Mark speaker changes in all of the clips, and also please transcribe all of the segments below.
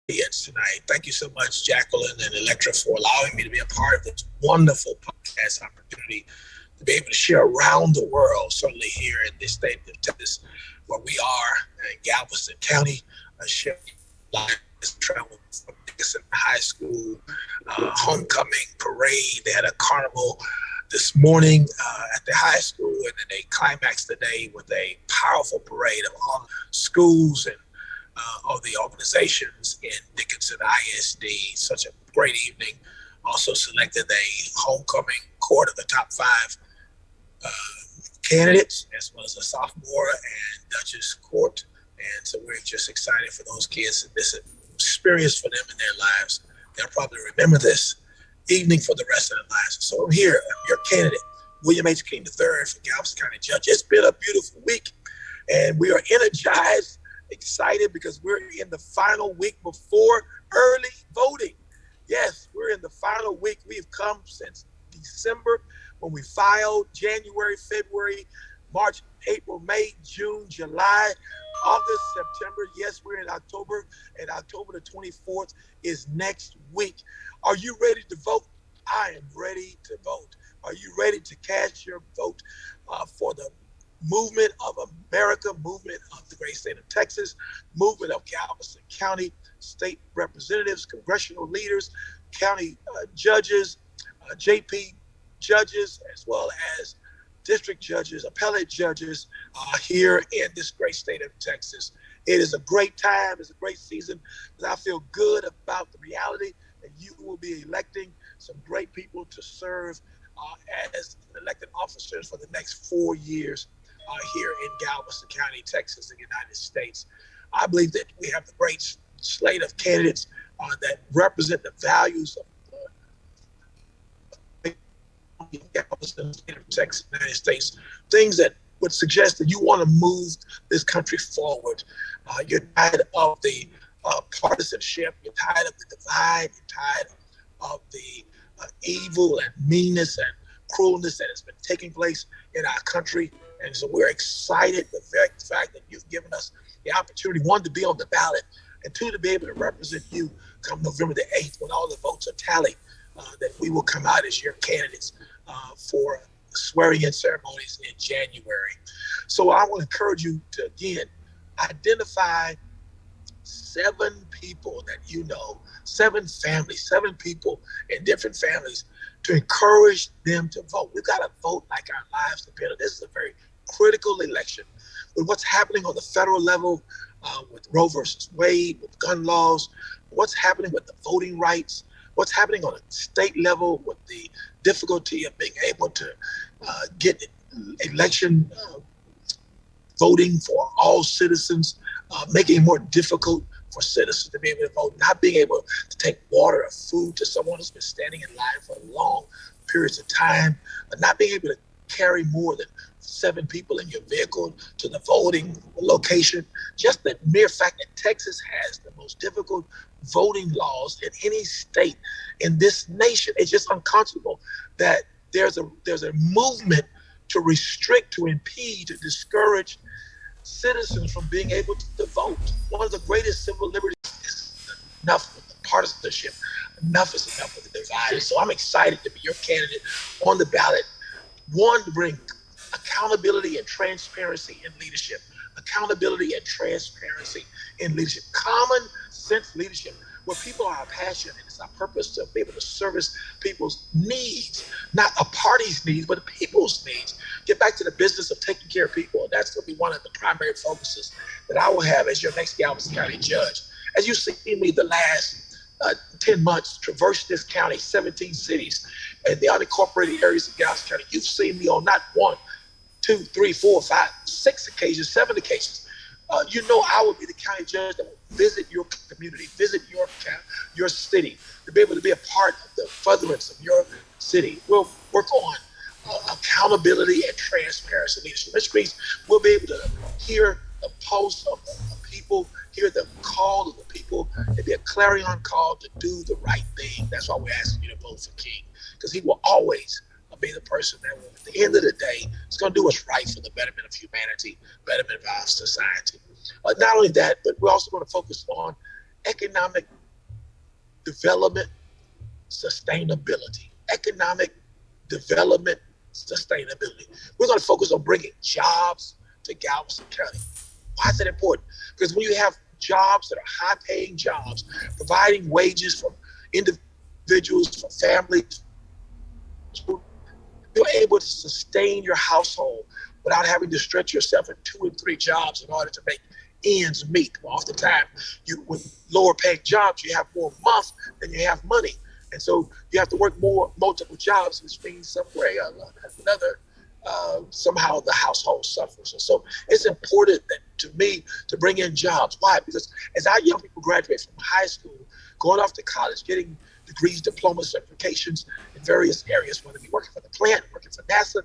Speaker 1: audience tonight. Thank you so much, Jacqueline and Electra, for allowing me to be a part of this wonderful podcast opportunity to be able to share around the world, certainly here in this state of Texas, where we are in Galveston County, share lives travel from Dickinson High School, homecoming parade. They had a carnival this morning at the high school, and then they climaxed the day with a powerful parade of all schools and of the organizations in Dickinson ISD. Such a great evening. Also selected a homecoming court of the top five uh, candidates, as well as a sophomore and Duchess court. And so we're just excited for those kids and this experience for them in their lives. They'll probably remember this evening for the rest of their lives. So I'm here, I'm your candidate, William H. King III for Galveston County Judge. It's been a beautiful week, and we are energized, excited, because we're in the final week before early voting. Yes, we're in the final week. We've come since December when we filed, January, February, March, April, May, June, July, August, September. Yes, we're in October, and October the 24th is next week. Are you ready to vote? I am ready to vote. Are you ready to cast your vote for the movement of America, movement of the great state of Texas, movement of Galveston County, state representatives, congressional leaders, county judges, JP judges, as well as district judges, appellate judges here in this great state of Texas. It is a great time. It's a great season because I feel good about the reality that you will be electing some great people to serve as elected officers for the next 4 years here in Galveston County, Texas, the United States. I believe that we have the great slate of candidates that represent the values of Galveston, state of Texas, United States, things that would suggest that you want to move this country forward. You're tired of the partisanship, you're tired of the divide, you're tired of the evil and meanness and cruelness that has been taking place in our country. And so we're excited with the fact that you've given us the opportunity, one, to be on the ballot, and two, to be able to represent you come November the 8th when all the votes are tallied, that we will come out as your candidates for swearing-in ceremonies in January. So I want to encourage you to, again, identify 7 people that you know, 7 families, 7 people in different families, to encourage them to vote. We've got to vote like our lives depend on it. This is a very critical election. With what's happening on the federal level with Roe versus Wade, with gun laws, what's happening with the voting rights, what's happening on a state level with the difficulty of being able to get election voting for all citizens, making it more difficult for citizens to be able to vote, not being able to take water or food to someone who's been standing in line for long periods of time, not being able to carry more than 7 people in your vehicle to the voting location. Just the mere fact that Texas has the most difficult voting laws in any state in this nation, it's just unconscionable that there's a movement to restrict, to impede, to discourage citizens from being able to vote. One of the greatest civil liberties is enough with the partisanship. Enough is enough with the divide. So I'm excited to be your candidate on the ballot. One, to bring accountability and transparency in leadership. Accountability and transparency in leadership. Common sense leadership, where people are passionate. It's our purpose to be able to service people's needs, not a party's needs, but people's needs. Get back to the business of taking care of people. That's going to be one of the primary focuses that I will have as your next Galveston County judge. As you've seen me the last 10 months traverse this county, 17 cities, and the unincorporated areas of Galveston County, you've seen me on not 1, 2, 3, 4, 5, 6 occasions, 7 occasions. You know I will be the county judge that will visit your community, visit your city, to be able to be a part of the furtherance of your city. We'll work on accountability and transparency leadership. Ms. Greaves, we'll be able to hear the pulse of the people, hear the call of the people, and be a clarion call to do the right thing. That's why we're asking you to vote for King, because he will always be the person that will, at the end of the day, is going to do what's right for the betterment of humanity, betterment of our society. Not only that, but we're also going to focus on economic development, sustainability. Economic development, sustainability. We're going to focus on bringing jobs to Galveston County. Why is that important? Because when you have jobs that are high-paying jobs, providing wages for individuals, for families, you're able to sustain your household without having to stretch yourself in 2 and 3 jobs in order to make ends meet. Oftentimes, with lower paying jobs, you have more months than you have money. And so you have to work multiple jobs, which means somewhere or another, somehow the household suffers. And so it's important that, to me, to bring in jobs. Why? Because as our young people graduate from high school, going off to college, getting degrees, diplomas, certifications in various areas, whether it be working for the plant, working for NASA,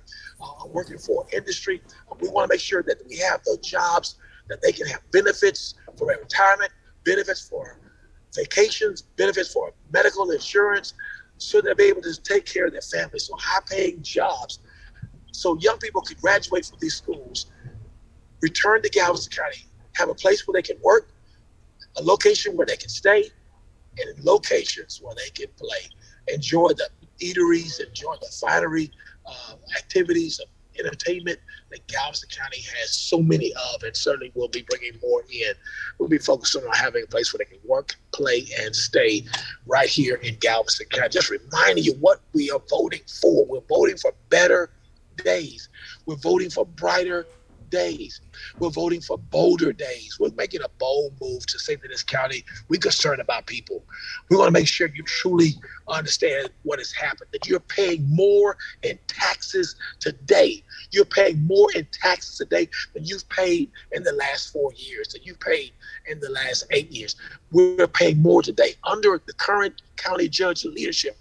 Speaker 1: working for industry, we want to make sure that we have those jobs that they can have benefits for retirement, benefits for vacations, benefits for medical insurance, so they'll be able to take care of their families. So high-paying jobs. So young people can graduate from these schools, return to Galveston County, have a place where they can work, a location where they can stay, and in locations where they can play, enjoy the eateries, enjoy the finery activities of entertainment that Galveston County has so many of, and certainly will be bringing more in. We'll be focusing on having a place where they can work, play, and stay right here in Galveston County. Just reminding you what we are voting for. We're voting for better days. We're voting for brighter days. We're voting for bolder days. We're making a bold move to say to this county, we're concerned about people. We want to make sure you truly understand what has happened, that you're paying more in taxes today. You're paying more in taxes today than you've paid in the last 4 years, that you've paid in the last 8 years. We're paying more today. Under the current county judge leadership,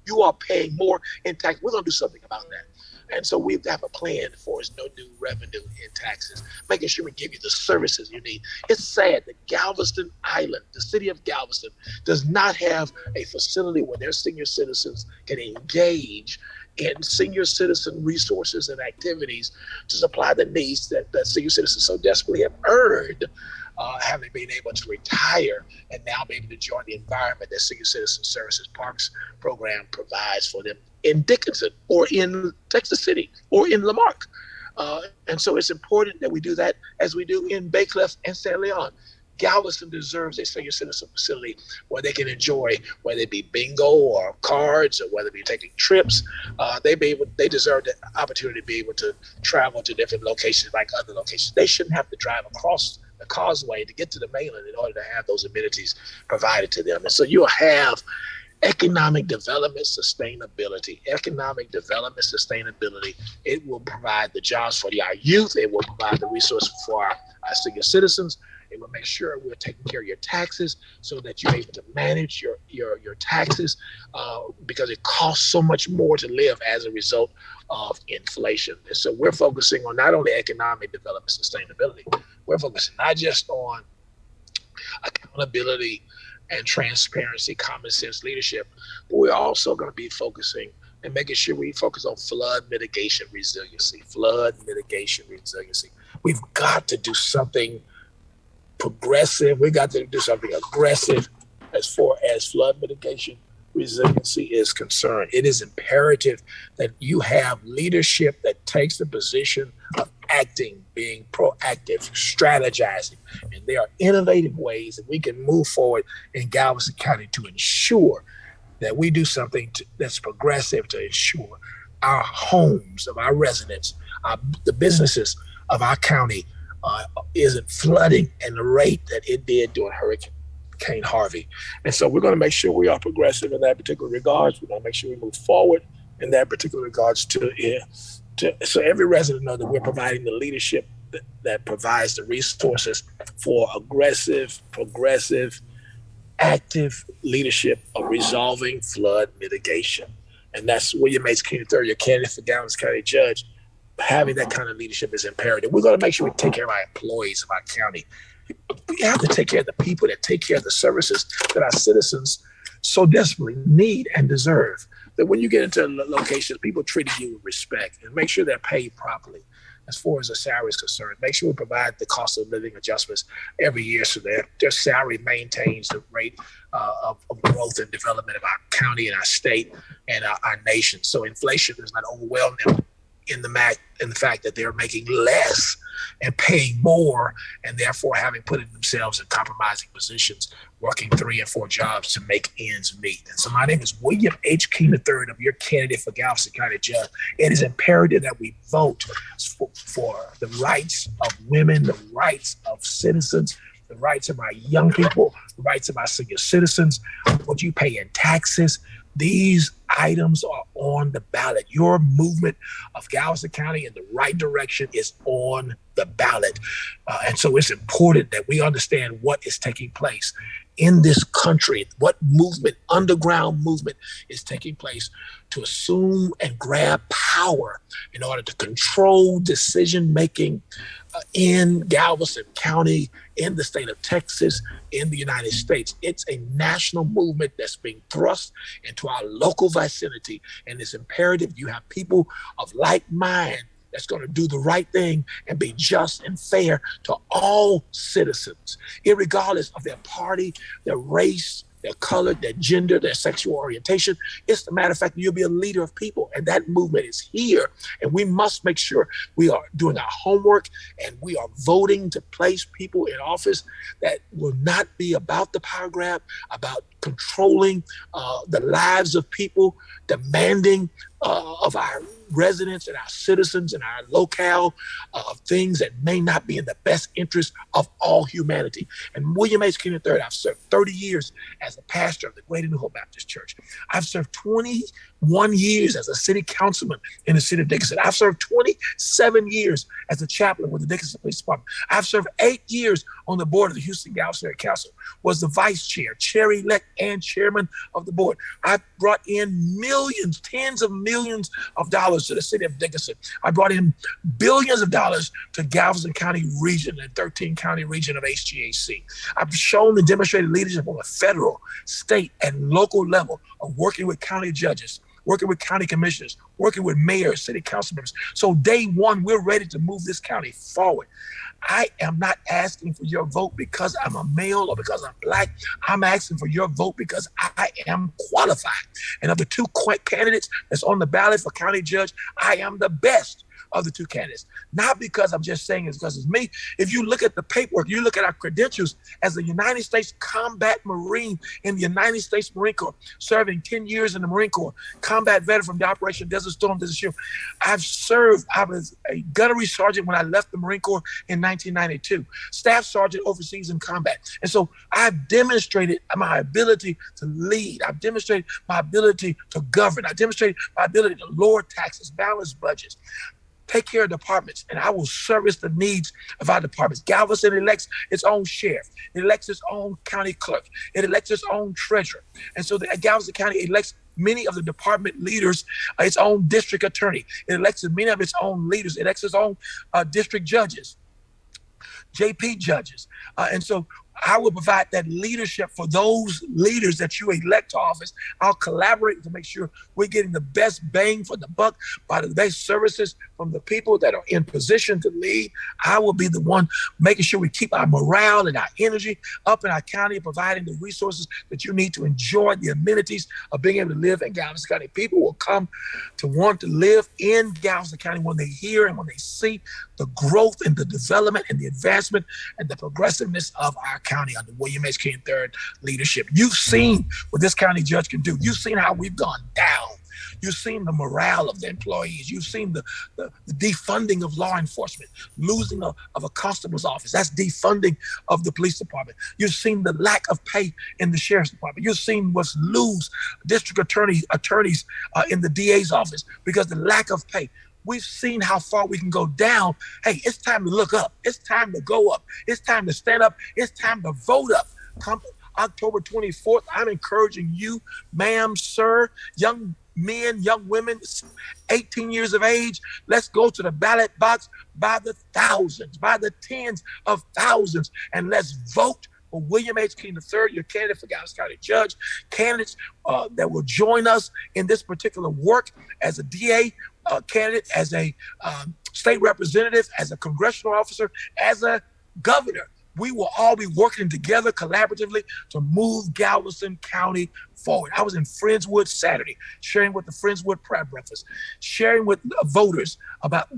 Speaker 1: you are paying more in tax. We're going to do something about that. And so we have a plan for us, no new revenue in taxes, making sure we give you the services you need. It's sad that Galveston Island, the city of Galveston, does not have a facility where their senior citizens can engage in senior citizen resources and activities to supply the needs that senior citizens so desperately have earned, having been able to retire and now be able to join the environment that Senior Citizen Services Parks program provides for them in Dickinson or in Texas City or in Lamarck. And so it's important that we do that as we do in Baycliff and San Leon. Galveston deserves a senior citizen facility where they can enjoy, whether it be bingo or cards or whether it be taking trips. They deserve the opportunity to be able to travel to different locations like other locations. They shouldn't have to drive across the causeway to get to the mainland in order to have those amenities provided to them. And so you'll have economic development, sustainability. Economic development, sustainability. It will provide the jobs for our youth. It will provide the resources for our senior citizens. It will make sure we're taking care of your taxes so that you're able to manage your taxes because it costs so much more to live as a result of inflation. And so we're focusing on not only economic development, sustainability, we're focusing not just on accountability and transparency, common sense leadership, but we're also going to be focusing and making sure we focus on flood mitigation resiliency. Flood mitigation resiliency. We've got to do something progressive. We got to do something aggressive as far as flood mitigation resiliency is concerned. It is imperative that you have leadership that takes the position of acting, being proactive, strategizing. And there are innovative ways that we can move forward in Galveston County to ensure that we do something that's progressive to ensure our homes of our residents, the businesses of our county isn't flooding at the rate that it did during Hurricane Harvey. And so we're going to make sure we are progressive in that particular regards. We're going to make sure we move forward in that particular regards so every resident knows that we're providing the leadership that provides the resources for aggressive, progressive, active leadership of resolving flood mitigation. And that's William H. Kennedy III, your candidate for Galveston County Judge. Having that kind of leadership is imperative. We're going to make sure we take care of our employees of our county. We have to take care of the people that take care of the services that our citizens so desperately need and deserve. That when you get into locations, people treating you with respect and make sure they're paid properly. as far as the salary is concerned. Make sure we provide the cost of living adjustments every year so that their salary maintains the rate of growth and development of our county and our state and our nation. So inflation does not overwhelm them in the fact that they're making less and paying more, and therefore having put themselves in compromising positions, working 3 and 4 jobs to make ends meet. And so my name is William H. King III. I'm your candidate for Galveston County Judge. It is imperative that we vote for the rights of women, the rights of citizens, the rights of our young people, the rights of our senior citizens, what you pay in taxes. These items are on the ballot. Your movement of Galveston County in the right direction is on the ballot. And so it's important that we understand what is taking place in this country, what movement, underground movement is taking place to assume and grab power in order to control decision-making in Galveston County, in the state of Texas, in the United States. It's a national movement that's being thrust into our local vicinity, and it's imperative you have people of like mind that's going to do the right thing and be just and fair to all citizens, irregardless of their party, their race, their color, their gender, their sexual orientation. It's the matter of fact, you'll be a leader of people, and that movement is here. And we must make sure we are doing our homework and we are voting to place people in office that will not be about the power grab, about controlling the lives of people, demanding of our residents and our citizens and our locale of things that may not be in the best interest of all humanity. And William H. King III, I've served 30 years as a pastor of the Greater New Hope Baptist Church. I've served 21 years as a city councilman in the city of Dickinson. I've served 27 years as a chaplain with the Dickinson Police Department. I've served 8 years on the board of the Houston Galveston Area Council, was the vice chair, chair-elect, and chairman of the board. I've brought in millions, tens of millions of dollars to the city of Dickinson. I brought in billions of dollars to Galveston County region and 13 county region of HGAC. I've shown and demonstrated leadership on a federal, state, and local level of working with county judges, working with county commissioners, working with mayors, city council members. So day one, we're ready to move this county forward. I am not asking for your vote because I'm a male or because I'm Black. I'm asking for your vote because I am qualified. And of the 2 candidates that's on the ballot for county judge, I am the best of the 2 candidates. Not because I'm just saying it's because it's me. If you look at the paperwork, you look at our credentials as a United States Combat Marine in the United States Marine Corps, serving 10 years in the Marine Corps, combat veteran from the Operation Desert Storm, Desert Shield. I've served, I was a gunnery sergeant when I left the Marine Corps in 1992, staff sergeant overseas in combat. And so I've demonstrated my ability to lead. I've demonstrated my ability to govern. I've demonstrated my ability to lower taxes, balance budgets, take care of departments, and I will service the needs of our departments. Galveston elects its own sheriff. It elects its own county clerk. It elects its own treasurer. And so the Galveston County elects many of the department leaders, its own district attorney. It elects many of its own leaders. It elects its own district judges, JP judges. And so I will provide that leadership for those leaders that you elect to office. I'll collaborate to make sure we're getting the best bang for the buck by the best services from the people that are in position to lead. I will be the one making sure we keep our morale and our energy up in our county, providing the resources that you need to enjoy the amenities of being able to live in Galveston County. People will come to want to live in Galveston County when they hear and when they see the growth and the development and the advancement and the progressiveness of our county under William H. King III leadership. You've seen what this county judge can do. You've seen how we've gone down. You've seen the morale of the employees. You've seen the defunding of law enforcement, losing of a constable's office. That's defunding of the police department. You've seen the lack of pay in the sheriff's department. You've seen what's lose district attorneys in the DA's office because the lack of pay. We've seen how far we can go down. Hey, it's time to look up. It's time to go up. It's time to stand up. It's time to vote up. Come October 24th, I'm encouraging you, ma'am, sir, young men, young women, 18 years of age. Let's go to the ballot box by the thousands, by the tens of thousands, and let's vote for William H. King III, your candidate for Galveston County Judge, candidates that will join us in this particular work as a DA candidate, as a state representative, as a congressional officer, as a governor. We will all be working together collaboratively to move Galveston County forward. I was in Friendswood Saturday, sharing with the Friendswood Prayer Breakfast, sharing with voters about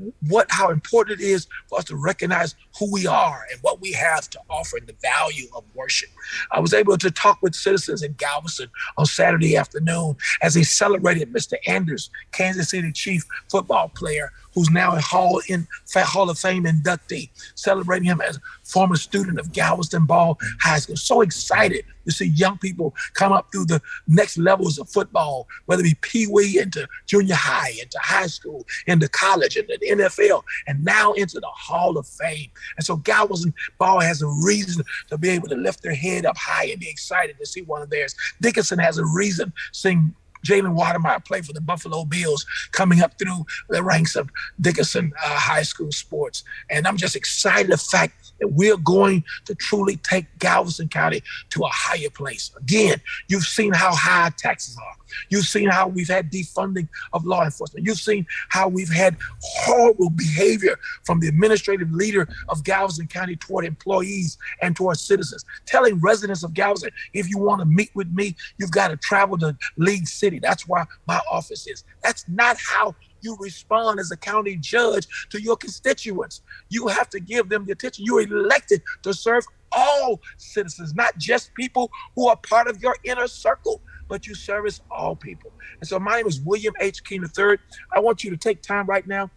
Speaker 1: how important it is for us to recognize who we are and what we have to offer and the value of worship. I was able to talk with citizens in Galveston on Saturday afternoon as they celebrated Mr. Anders, Kansas City Chief football player, who's now a Hall of Fame inductee, celebrating him as a former student of Galveston Ball High School. So excited to see young people come up through the next levels of football, whether it be Pee-wee into junior high, into high school, into college, into the NFL, and now into the Hall of Fame. And so Galveston Ball has a reason to be able to lift their head up high and be excited to see one of theirs. Dickinson has a reason seeing Jalen Watermeyer play for the Buffalo Bills coming up through the ranks of Dickinson high school sports. And I'm just excited the fact that we're going to truly take Galveston County to a higher place. Again, you've seen how high taxes are. You've seen how we've had defunding of law enforcement. You've seen how we've had horrible behavior from the administrative leader of Galveston County toward employees and toward citizens, telling residents of Galveston, if you want to meet with me, you've got to travel to League City. That's where my office is. That's not how you respond as a county judge to your constituents. You have to give them the attention. You're elected to serve all citizens, not just people who are part of your inner circle, but you service all people. And so my name is William H. King III. I want you to take time right now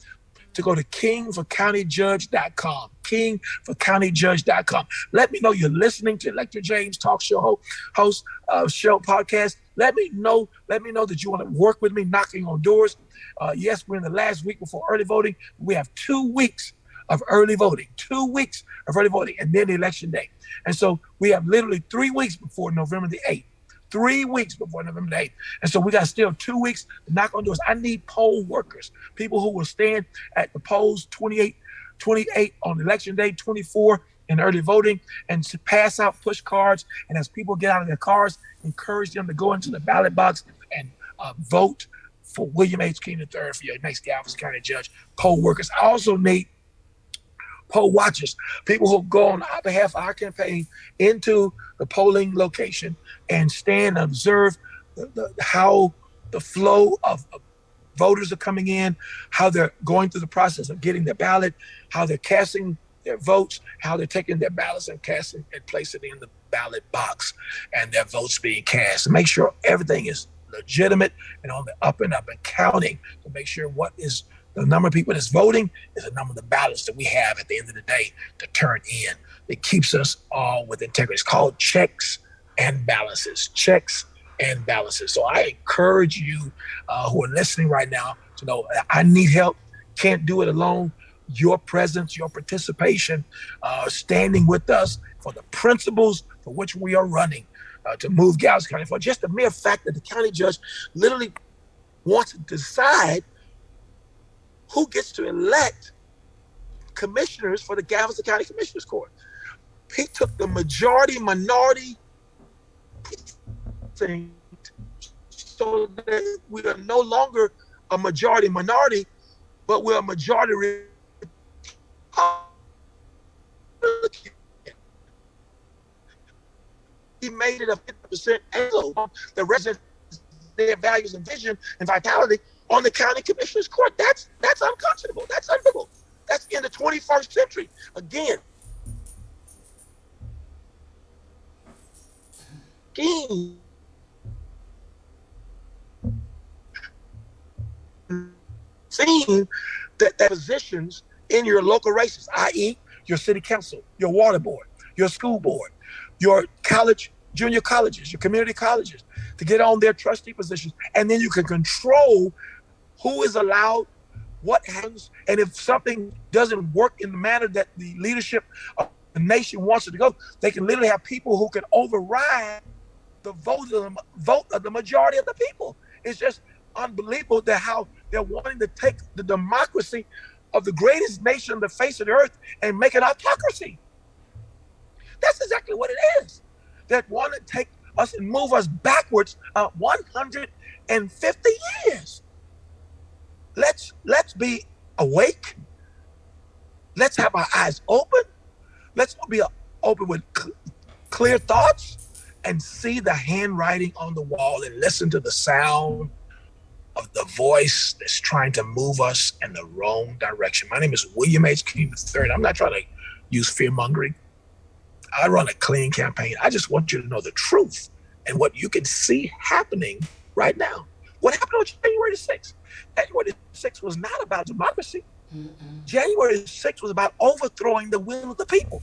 Speaker 1: to go to kingforcountyjudge.com, kingforcountyjudge.com. Let me know you're listening to Electra James Talk Show host show podcast. Let me know that you want to work with me, knocking on doors. Yes, we're in the last week before early voting. We have 2 weeks of early voting, 2 weeks of early voting, and then the election day. And so we have literally 3 weeks before November the 8th. 3 weeks before November the 8th. And so we got still 2 weeks to knock on doors. I need poll workers, people who will stand at the polls 28 on election day, 24 in early voting, and to pass out push cards. And as people get out of their cars, encourage them to go into the ballot box and vote for William H. King III for your next Galveston County Judge. Poll workers. I also need poll watchers, people who go on our behalf of our campaign into the polling location and stand and observe how the flow of voters are coming in, how they're going through the process of getting their ballot, how they're casting their votes, how they're taking their ballots and casting and placing it in the ballot box, and their votes being cast. Make sure everything is legitimate and on the up and counting to make sure what is the number of people that's voting is the number of the ballots that we have at the end of the day to turn in. It keeps us all with integrity. It's called checks and balances. Checks and balances. So I encourage you who are listening right now to know I need help. Can't do it alone. Your presence, your participation, standing with us for the principles for which we are running to move Galveston County. For just the mere fact that the county judge literally wants to decide who gets to elect commissioners for the Galveston County Commissioners Court. He took the majority-minority thing so that we are no longer a majority-minority, but we're a majority Republican. He made it a 50% angle. The residents, their values and vision and vitality on the county commissioners court. That's unconscionable. That's unbelievable. That's in the 21st century. Again, seeing that positions in your local races, i.e. your city council, your water board, your school board, your college, junior colleges, your community colleges, to get on their trustee positions. And then you can control who is allowed, what happens, and if something doesn't work in the manner that the leadership of the nation wants it to go, they can literally have people who can override the vote of the majority of the people. It's just unbelievable that how they're wanting to take the democracy of the greatest nation on the face of the earth and make it autocracy. That's exactly what it is. That want to take us and move us backwards 150 years. Let's be awake. Let's have our eyes open. Let's be open with clear thoughts and see the handwriting on the wall and listen to the sound of the voice that's trying to move us in the wrong direction. My name is William H. King III. I'm not trying to use fear-mongering. I run a clean campaign. I just want you to know the truth and what you can see happening right now. What happened on January 6th? January 6th was not about democracy. January 6th was about overthrowing the will of the people.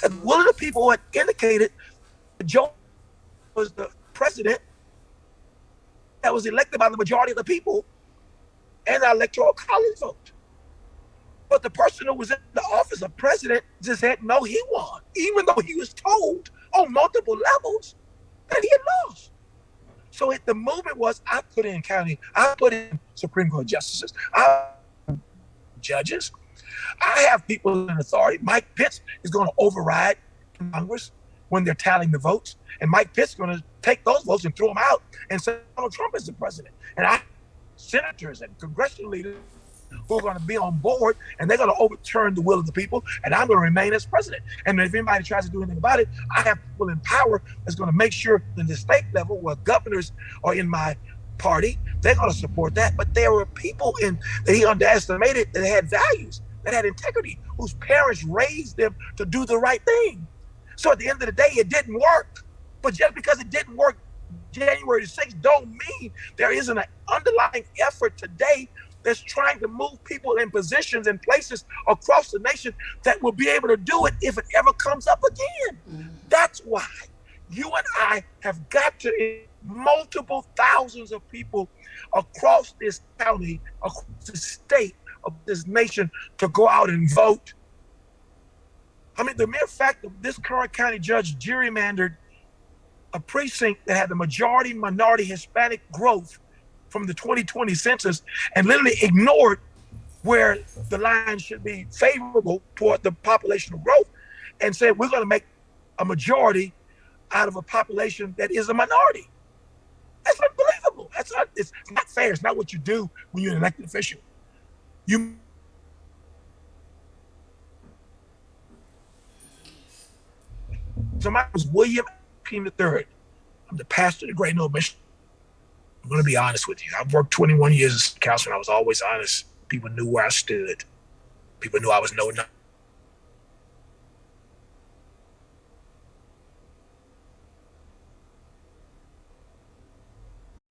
Speaker 1: And the will of the people had indicated that Joe was the president that was elected by the majority of the people and the electoral college vote. But the person who was in the office of president just said, no, he won, even though he was told on multiple levels that he had lost. So the movement was, I put in Supreme Court justices, judges. I have people in authority. Mike Pence is going to override Congress when they're tallying the votes. And Mike Pence is going to take those votes and throw them out and say Donald Trump is the president. And I have senators and congressional leaders who are going to be on board, and they're going to overturn the will of the people, and I'm going to remain as president. And if anybody tries to do anything about it, I have people in power that's going to make sure that the state level, where governors are in my party, they're going to support that. But there were people that he underestimated that had values, that had integrity, whose parents raised them to do the right thing. So at the end of the day, it didn't work. But just because it didn't work January 6th don't mean there isn't an underlying effort today that's trying to move people in positions and places across the nation that will be able to do it if it ever comes up again. That's why you and I have got to, multiple thousands of people across this county, across the state of this nation, to go out and vote. I mean, the mere fact that this current county judge gerrymandered a precinct that had the majority minority Hispanic growth from the 2020 census and literally ignored where the line should be favorable toward the populational growth and said, we're going to make a majority out of a population that is a minority. That's unbelievable. It's not fair. It's not what you do when you're an elected official. So my name is William King III. I'm the pastor of the Great North Mission. I'm going to be honest with you. I've worked 21 years as a counselor. I was always honest. People knew where I stood. People knew I was no